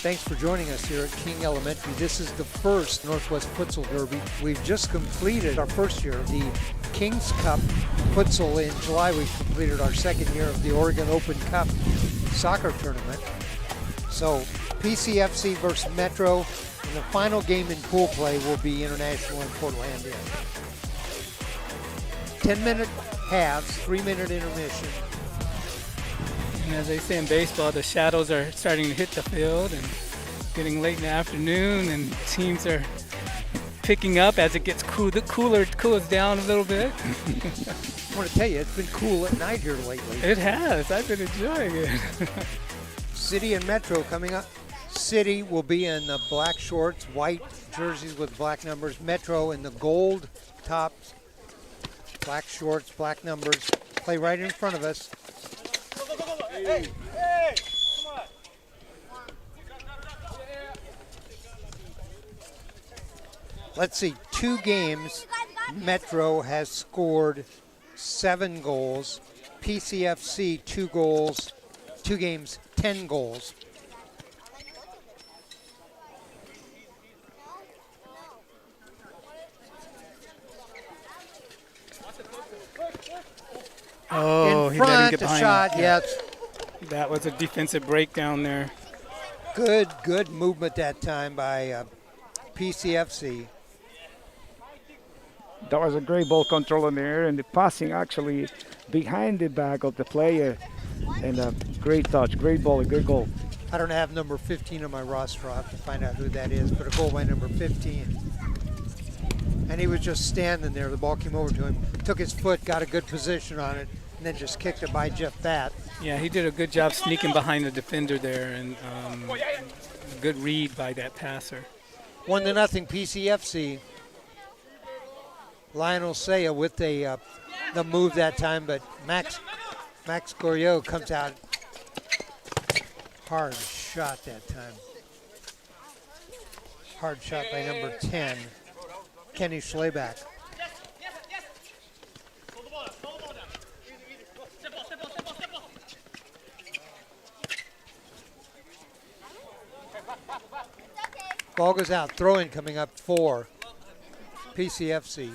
Thanks for joining us here at King Elementary. This is the first Northwest Futsal Derby. We've just completed our first year of the King's Cup Futsal. In July, we completed our second year of the Oregon Open Cup soccer tournament. So PCFC versus Metro, and the final game in pool play will be International in Portlandia. 10-minute halves, 3-minute intermission. And as they say in baseball, the shadows are starting to hit the field and getting late in the afternoon, and teams are picking up as it gets cools down a little bit. I want to tell you, it's been cool at night here lately. It has. I've been enjoying it. City and Metro coming up. City will be in the black shorts, white jerseys with black numbers. Metro in the gold tops, black shorts, black numbers. Play right in front of us. Hey, come on. Let's see, 2 games, Metro has scored 7 goals. PCFC 2 goals, 2 games, 10 goals. Oh, in he let him front, get the behind shot, him. yes. That was a defensive breakdown there. Good movement that time by PCFC. That was a great ball control in there, and the passing actually behind the back of the player. And a great touch, great ball, a good goal. I don't have number 15 on my roster. I'll have to find out who that is, but a goal by number 15. And he was just standing there. The ball came over to him, took his foot, got a good position on it, and then just kicked it by Jeff Batt. Yeah, he did a good job sneaking behind the defender there, and good read by that passer. 1-0 PCFC. Lionel Saya with the move that time, but Max Goriot comes out. Hard shot that time. Hard shot by number 10, Kenny Schleback. Ball goes out. Throw-in coming up for PCFC.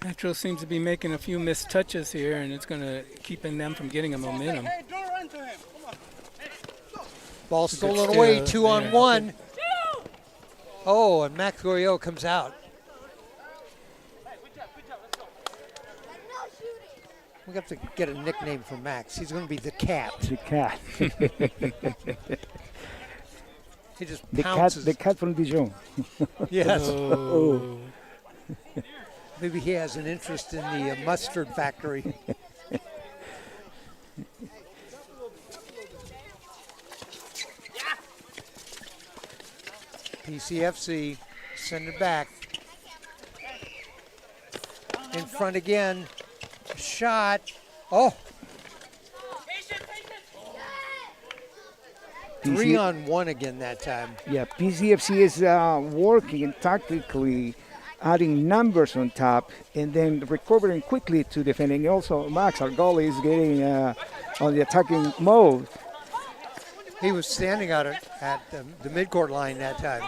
Metro seems to be making a few missed touches here, and it's going to keep them from getting a momentum. Hey, don't run to him. Come on. Ball stolen away, 2-on-1. Oh, and Max Goriot comes out. We have to get a nickname for Max. He's going to be the Cat. The cat. He just the pounces. the cat from Dijon. Yes. Oh. Maybe he has an interest in the mustard factory. PCFC send it back. In front again. Shot. Oh. 3-on-1 again that time. Yeah, PCFC is working tactically, adding numbers on top, and then recovering quickly to defending. Also, Max, our goalie, is getting on the attacking mode. He was standing out at the midcourt line that time.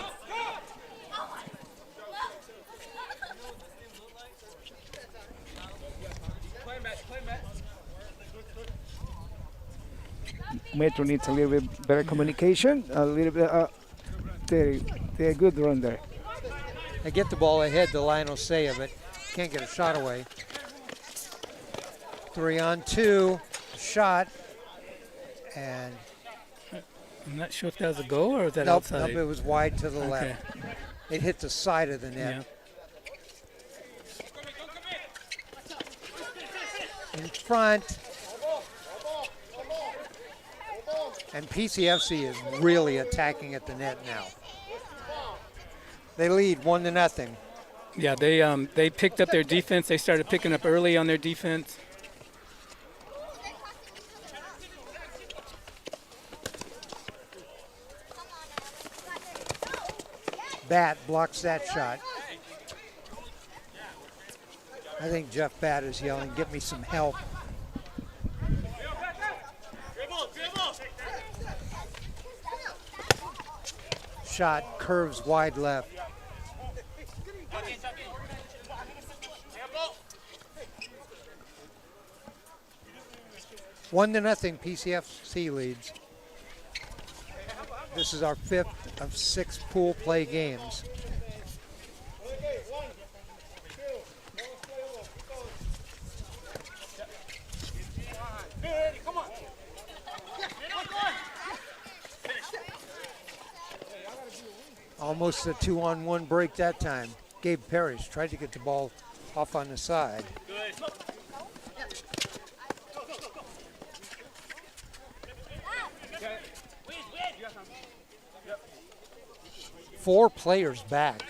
Metro needs a little bit better communication, a little bit. They're good run there. They get the ball ahead to Lionel Saya, but can't get a shot away. 3-on-2, shot, and I'm not sure if that was a goal or was that nope, outside? it was wide to the Okay. left. It hit the side of the net. Yeah. In front. And PCFC is really attacking at the net now. They lead 1-0. Yeah, they picked up their defense. They started picking up early on their defense. Batt blocks that shot. I think Jeff Batt is yelling, "Get me some help." shot curves wide left. One to nothing, PCFC leads. This is our 5th of 6 pool play games. Almost a 2-on-1 break that time. Gabe Parrish tried to get the ball off on the side. Four players back.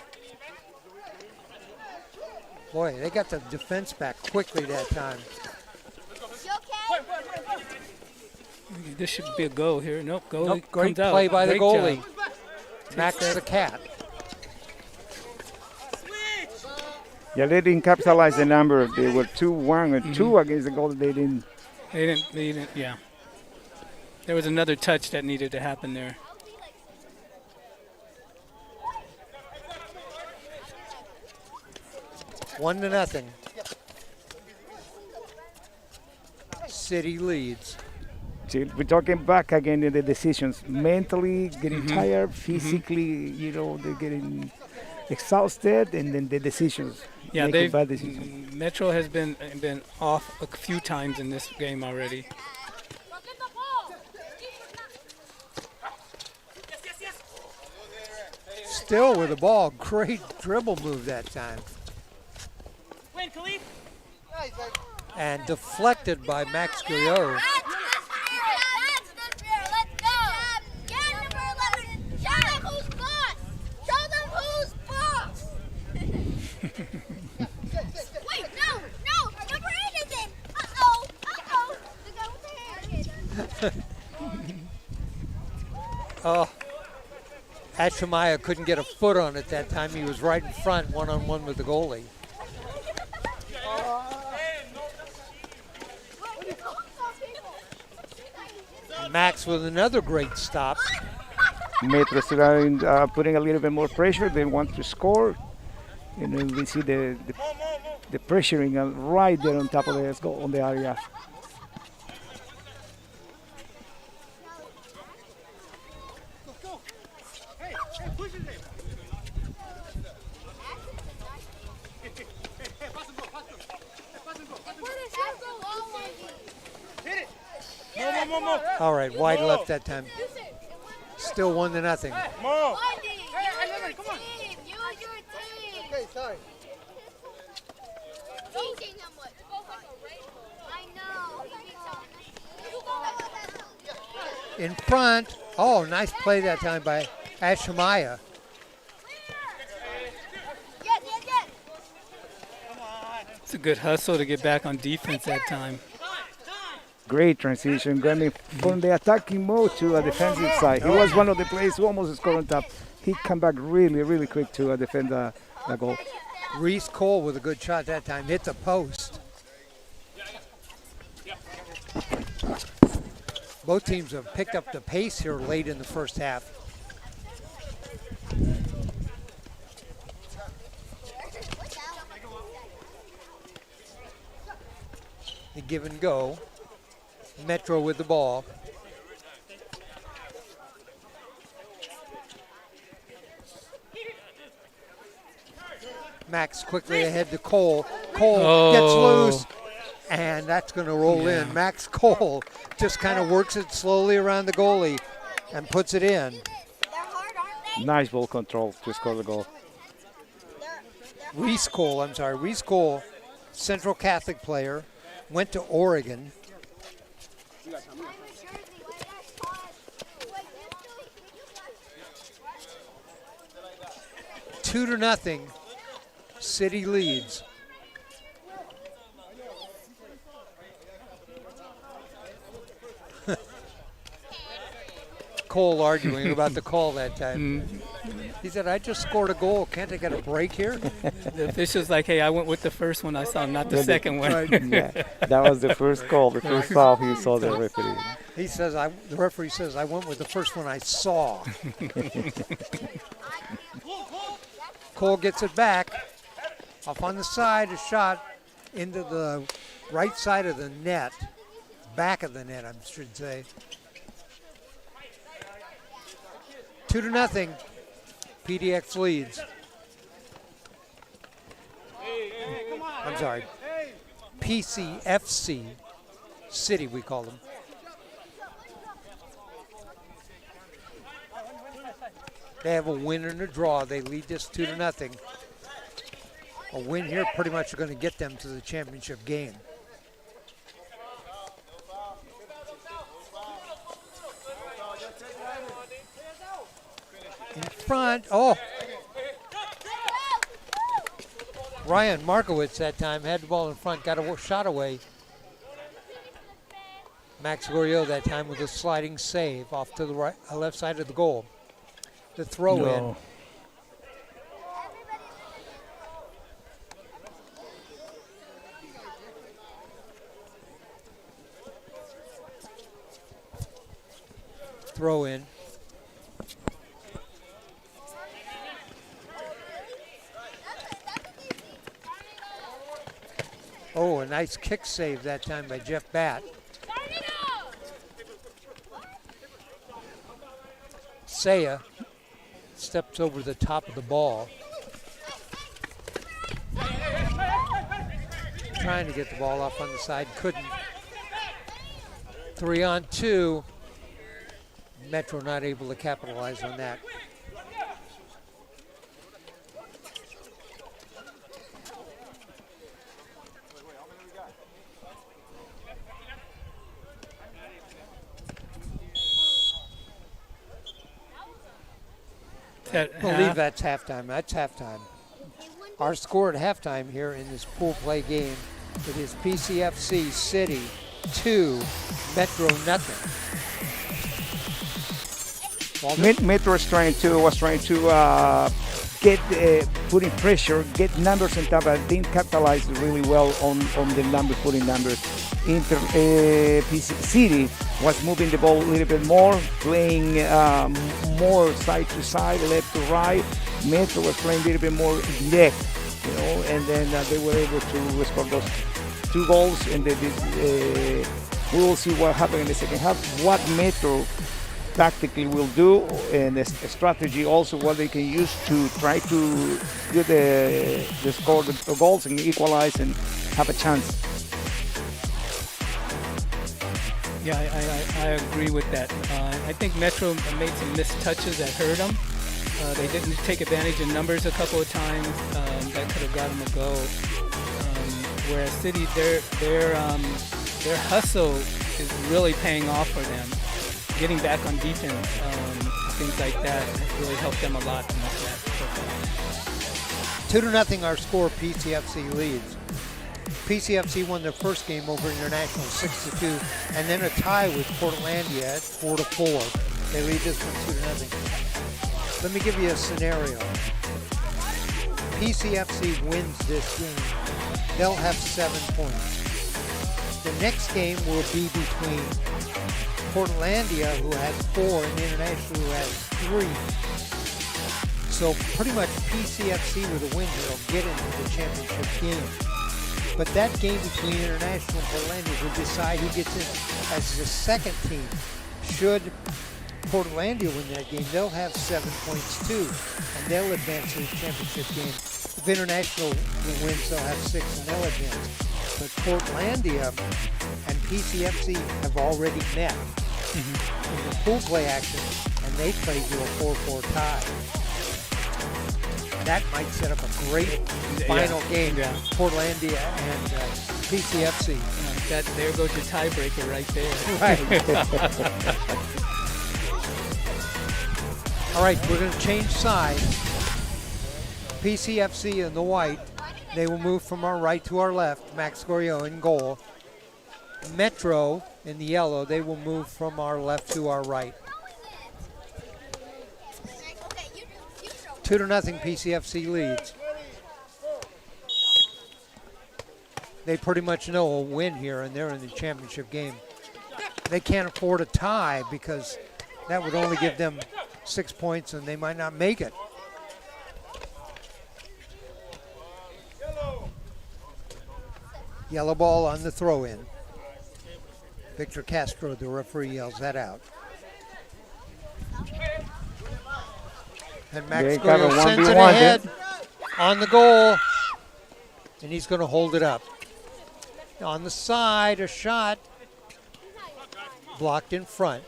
Boy, they got the defense back quickly that time. This should be a goal here. Nope, goal. Nope, great comes out. play by the Great goalie. job. Max the Cat. Yeah, they didn't capitalize the number. They were 2-1 and 2 against the goal. They didn't. They didn't. Yeah. There was another touch that needed to happen there. One to nothing. City leads. See, we're talking back again in the decisions. Mentally getting tired, physically, they're getting exhausted, and then the decisions. Yeah, making bad decisions. Metro has been off a few times in this game already. Still with the ball. Great dribble move that time. And deflected by Max Guyot. Oh, Achimaya couldn't get a foot on it that time. He was right in front, one-on-one with the goalie. Max with another great stop. Metro still putting a little bit more pressure. They want to score. And then we see the pressuring right there on top of the goal on the area. All right, wide left that time. Still 1 to nothing. Mo. Okay, sorry. Teaching him what? I know. In front. Oh, nice play that time by Achimaya. It's a good hustle to get back on defense that time. Great transition, going from the attacking mode to a defensive side. He was one of the players who almost scored on top. He come back really, really quick to defend the goal. Reese Cole with a good shot that time. Hit the post. Both teams have picked up the pace here late in the first half. The give and go. Metro with the ball. Max quickly ahead to Cole. Cole gets loose, and that's going to roll in. Max Cole just kind of works it slowly around the goalie and puts it in. Nice ball control to score the goal. Reese Cole, Central Catholic player, went to Oregon. Two to nothing. City leads. Cole arguing about the call that time. He said, I just scored a goal. Can't I get a break here? The official's like, hey, I went with the first one I saw, not the second one. Yeah, that was the first call, the first foul he saw the referee. He says, the referee says, I went with the first one I saw. Cole gets it back. Off on the side, a shot into the right side of the net. Back of the net, I should say. 2-0. PDX leads. I'm sorry. PCFC City, we call them. They have a win and a draw. They lead this 2-0. A win here pretty much going to get them to the championship game. In front, oh. Ryan Markowitz that time had the ball in front, got a shot away. Max Goriot that time with a sliding save off to the right, left side of the goal. The throw in. Throw in. Oh, a nice kick save that time by Jeff Batt. Saya steps over the top of the ball. Trying to get the ball off on the side, couldn't. 3-on-2. Metro not able to capitalize on that. I believe that's halftime. That's halftime. Our score at halftime here in this pool play game, it is PCFC City 2, Metro nothing. Metro was trying to get putting pressure, get numbers on top, but didn't capitalize really well on the numbers, putting numbers. PC City was moving the ball a little bit more, playing more side to side, left to right. Metro was playing a little bit more direct, and then they were able to score those 2 goals, and we will see what happens in the second half. What Metro tactically will do, and the strategy also what they can use to try to get the score the goals and equalize and have a chance. Yeah, I agree with that. I think Metro made some missed touches that hurt them. They didn't take advantage of numbers a couple of times. That could have got them a go. Whereas City, their hustle is really paying off for them. Getting back on defense, things like that really helped them a lot in this match. 2-0 our score, PCFC leads. PCFC won their first game over International 6-2, and then a tie with Portlandia at 4-4. They lead this one 2-0. Let me give you a scenario. PCFC wins this game. They'll have 7 points. The next game will be between Portlandia, who has 4, and International, who has 3. So pretty much PCFC with a win here will get into the championship game. But that game between International and Portlandia will decide who gets in as the second team. Should Portlandia win that game, they'll have 7 points too, and they'll advance to the championship game. If International wins, they'll have 6 and they'll advance. But Portlandia and PCFC have already met in the pool play action, and they played to a 4-4 tie. That might set up a great final game, Portlandia and PCFC. There goes your tiebreaker right there. Right. All right, we're going to change sides. PCFC in the white, they will move from our right to our left. Max Goriot in goal. Metro in the yellow, they will move from our left to our right. 2-0 PCFC leads. They pretty much know a win here, and they're in the championship game. they can't afford a tie because that would only give them 6 points and they might not make it. Yellow ball on the throw-in. Victor Castro, the referee, yells that out. And Max Goyo sends it ahead on the goal, and he's going to hold it up. On the side, a shot blocked in front.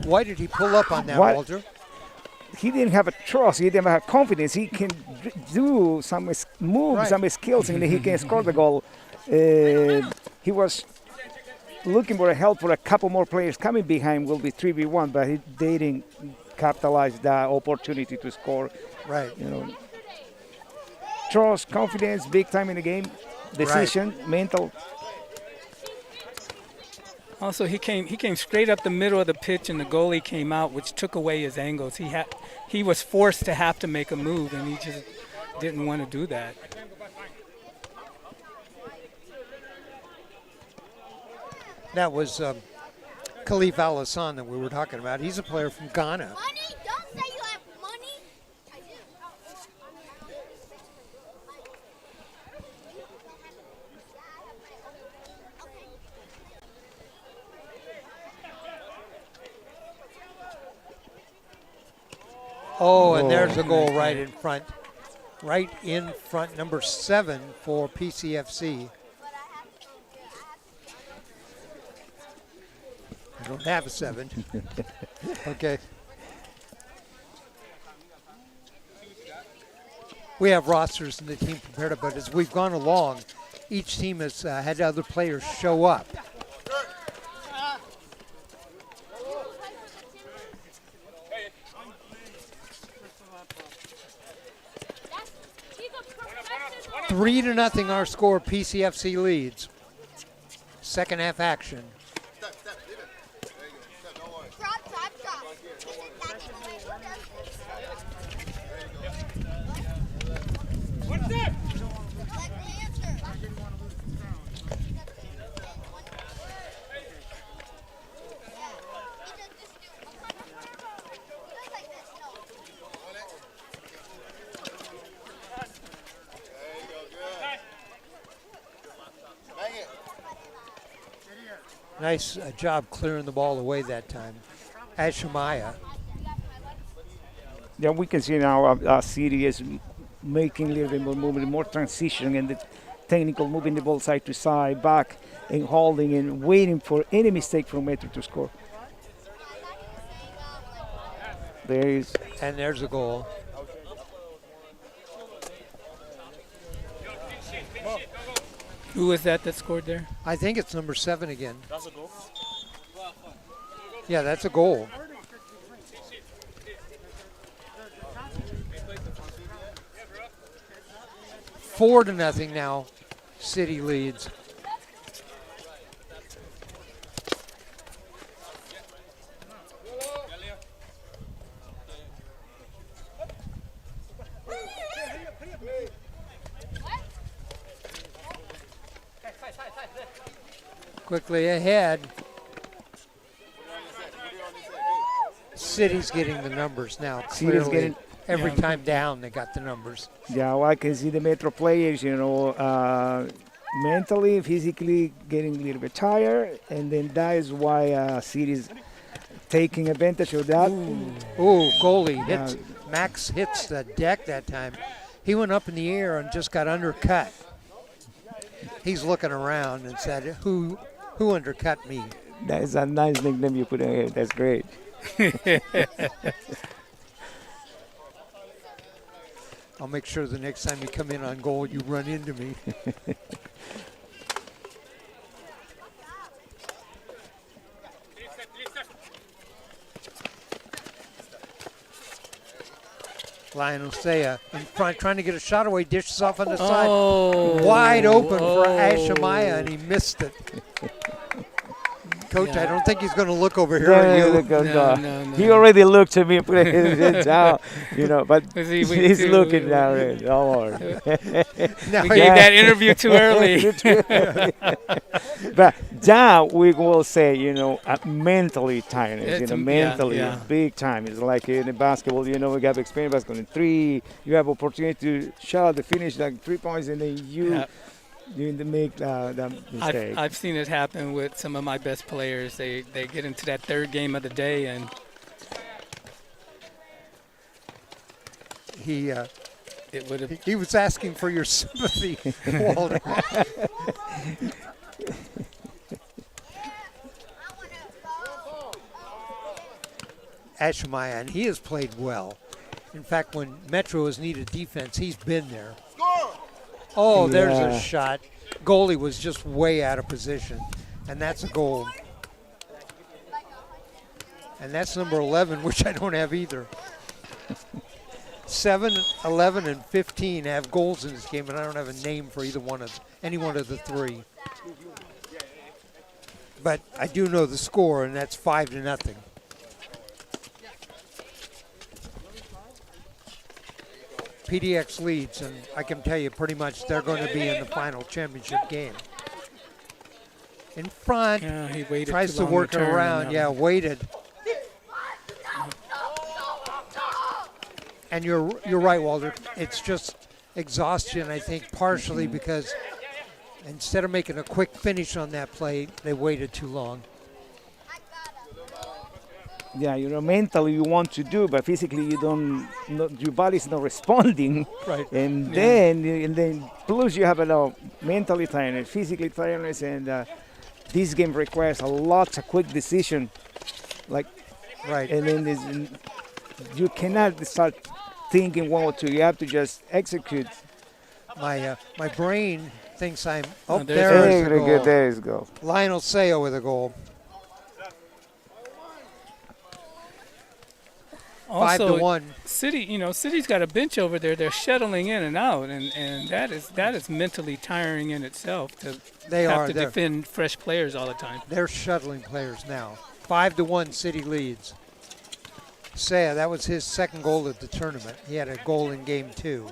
Why did he pull up on that, Walter? He didn't have a trust. He didn't have confidence. He can do some moves, some skills, and he can score the goal. He was looking for help for a couple more players coming behind. Will be 3v1, but they didn't capitalize that opportunity to score. Right. You know, trust, confidence, big time in the game, decision, mental. Also, he came straight up the middle of the pitch, and the goalie came out, which took away his angles. He was forced to have to make a move, and he just didn't want to do that. That was Khalif Alassane that we were talking about. He's a player from Ghana. Money? Don't say you have money. I do. Oh, and there's a goal right in front. Right in front, number 7 for PCFC. I don't have a 7. Okay. We have rosters and the team prepared, but as we've gone along, each team has had other players show up. He's a 3-0 our score. PCFC leads. Second half action. Nice job clearing the ball away that time. Ashamaya. Yeah, we can see now City is making a little bit more movement, more transition, and the technical moving the ball side to side, back, and holding and waiting for any mistake from Metro to score. And there's a goal. Who was that scored there? I think it's number 7 again. That's a goal. Yeah, that's a goal. Four to nothing now. City leads. Quickly ahead. City's getting the numbers now. City's getting every time down, they got the numbers. Yeah, well, I can see the Metro players, mentally, physically getting a little bit tired, and then that is why City's taking advantage of that. Ooh, goalie hits. Max hits the deck that time. He went up in the air and just got undercut. He's looking around and said, "Who undercut me?" That is a nice nickname you put in here. That's great. I'll make sure the next time you come in on goal, you run into me. Lionel Saya in front, trying to get a shot away, dishes off on the side. Wide open for Ashamaya, and he missed it. Coach, I don't think he's going to look over here No, at you. No. He already looked at me, put his head down, but Was he- he's we- looking we- down there. Don't worry. Now, We gave that interview too early. But that we will say, mentally tiredness, It's mentally yeah. big time. It's like in the basketball, we have experience basketball in 3. You have opportunity to shot the finish like 3 points, and then you make that mistake. I've seen it happen with some of my best players. They get into that third game of the day, and it would have. he was asking for your sympathy, Walter. Ashmaya, and he has played well. In fact, when Metro has needed defense, he's been there. Oh, there's Yeah. a shot. Goalie was just way out of position, and that's a goal. And that's number 11, which I don't have either. 7, 11, and 15 have goals in this game, and I don't have a name for any one of the 3. But I do know the score, and that's 5-0. PDX leads, and I can tell you pretty much they're going to be in the final championship game. In front, Yeah, he waited tries too to long work it turn, around. and, Yeah, waited. And you're right, Walter. It's just exhaustion, I think, partially because instead of making a quick finish on that play, they waited too long. Yeah, mentally you want to do, but physically you don't. Your body's not responding. Right. And then plus you have mentally tiredness, physically tiredness, and this game requires a lot of quick decision. Right. And then you cannot start thinking 1 or 2. You have to just execute. My brain thinks I'm. Oh, There's the Very good. goal. There is go. Lionel Sayo with a goal. Also, 5-1. City's got a bench over there. They're shuttling in and out, and that is mentally tiring in itself to They have are. to defend fresh players all the time. They're shuttling players now. 5-1 City leads. Saya, that was his second goal of the tournament. He had a goal in game 2.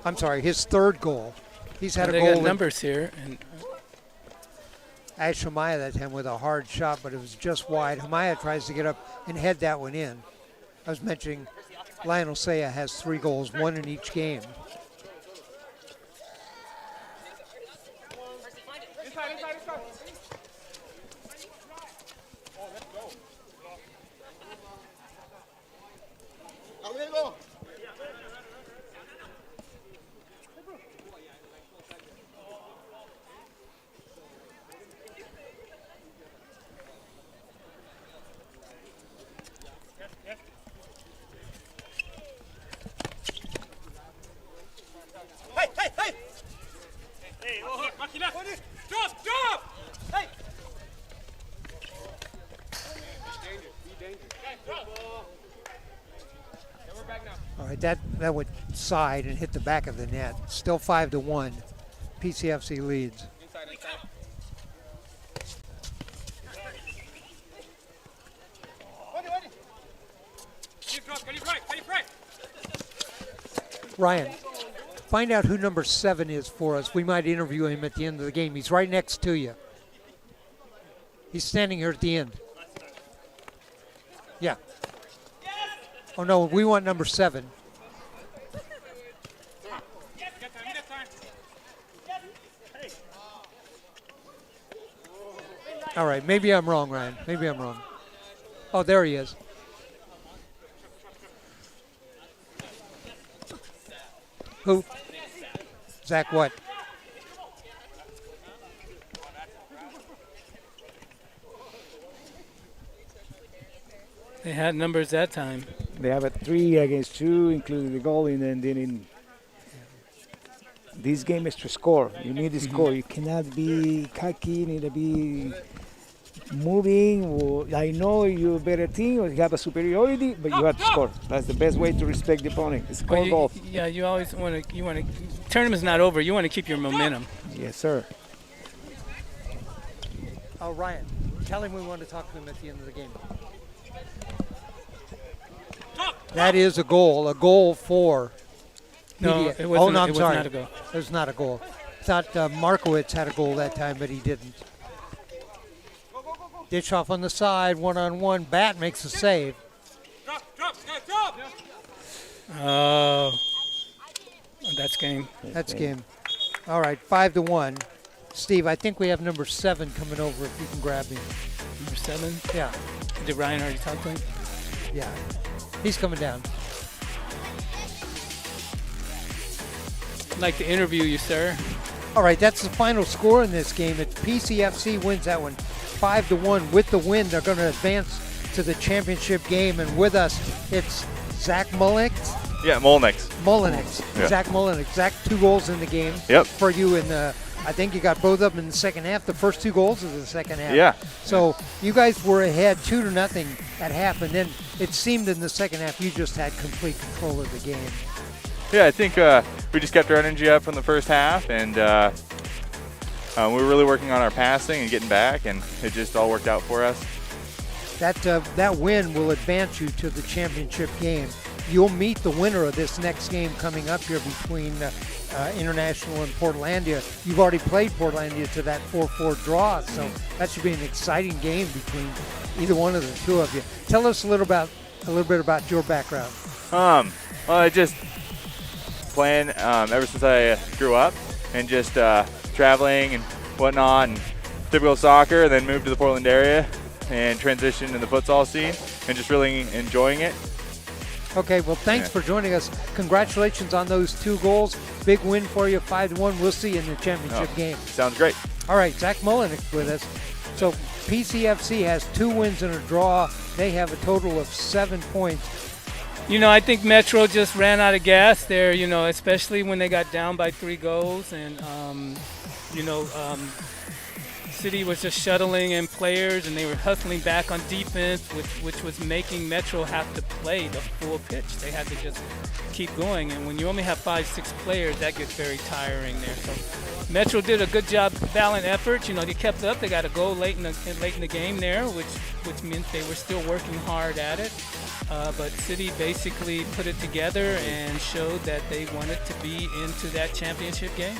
I'm sorry, his third goal. He's had They a goal got in numbers here, and Ash Hamaya that time with a hard shot, but it was just wide. Hamaya tries to get up and head that one in. I was mentioning Lionel Saya has 3 goals, 1 in each game. All right, that went side and hit the back of the net. Still 5-1. PCFC leads. Ryan, find out who number 7 is for us. We might interview him at the end of the game. He's right next to you. He's standing here at the end. Yeah. Oh, no, we want number 7. All right, maybe I'm wrong, Ryan. Maybe I'm wrong. Oh, there he is. Who? Zach what? they had numbers that time. They have a 3 against 2, including the goal, and then in this game is to score. You need to score. You cannot be cocky. You need to be moving. I know you're a better team or you have a superiority, but you have to score. That's the best way to respect the opponent. Score Well, goals. yeah, you always want to. Tournament's not over. You want to keep your momentum. Yes, sir. Ryan, tell him we want to talk to him at the end of the game. That is a goal for. No, PDA. it wasn't. I'm it was sorry. not a goal. It was not a goal. Thought Markowitz had a goal that time, but he didn't. Ditch off on the side, one-on-one. Bat makes a save. Oh, that's game. That's game. All right, 5-1. Steve, I think we have number 7 coming over if you can grab me. Number 7. Yeah, Did Ryan already talk to him? yeah. He's coming down. I'd like to interview you, sir. All right, that's the final score in this game. PCFC wins that one 5-1. With the win, they're going to advance to the championship game. And with us, it's Zach Mullenix. Yeah, Molnix. Yeah. Zach Mullenix. Zach, 2 goals in the game. Yep. For you in the, I think you got both of them in the second half. The first 2 goals of the second half. Yeah. So you guys were ahead 2-0 at half, and then it seemed in the second half you just had complete control of the game. Yeah, I think we just kept our energy up from the first half, and we were really working on our passing and getting back, and it just all worked out for us. That win will advance you to the championship game. You'll meet the winner of this next game coming up here between International and Portlandia. You've already played Portlandia to that 4-4 draw, so that should be an exciting game between either one of the two of you. Tell us a little bit about your background. Well, I just playing ever since I grew up, and just traveling and whatnot, and typical soccer, and then moved to the Portland area and transitioned in the futsal scene, and just really enjoying it. Okay, well, thanks for joining us. Congratulations on those 2 goals. Big win for you, 5-1. We'll see you in the championship game. Sounds great. All right, Zach Mullenix with us. So PCFC has 2 wins and a draw. They have a total of 7 points. You know, I think Metro just ran out of gas there, you know, especially when they got down by 3 goals. And, City was just shuttling in players, and they were hustling back on defense, which was making Metro have to play the full pitch. They had to just keep going. And when you only have 5-6 players, that gets very tiring there. So Metro did a good job, valiant effort. You know, they kept up. They got a goal late in the game there, which meant they were still working hard at it. But City basically put it together and showed that they wanted to be into that championship game.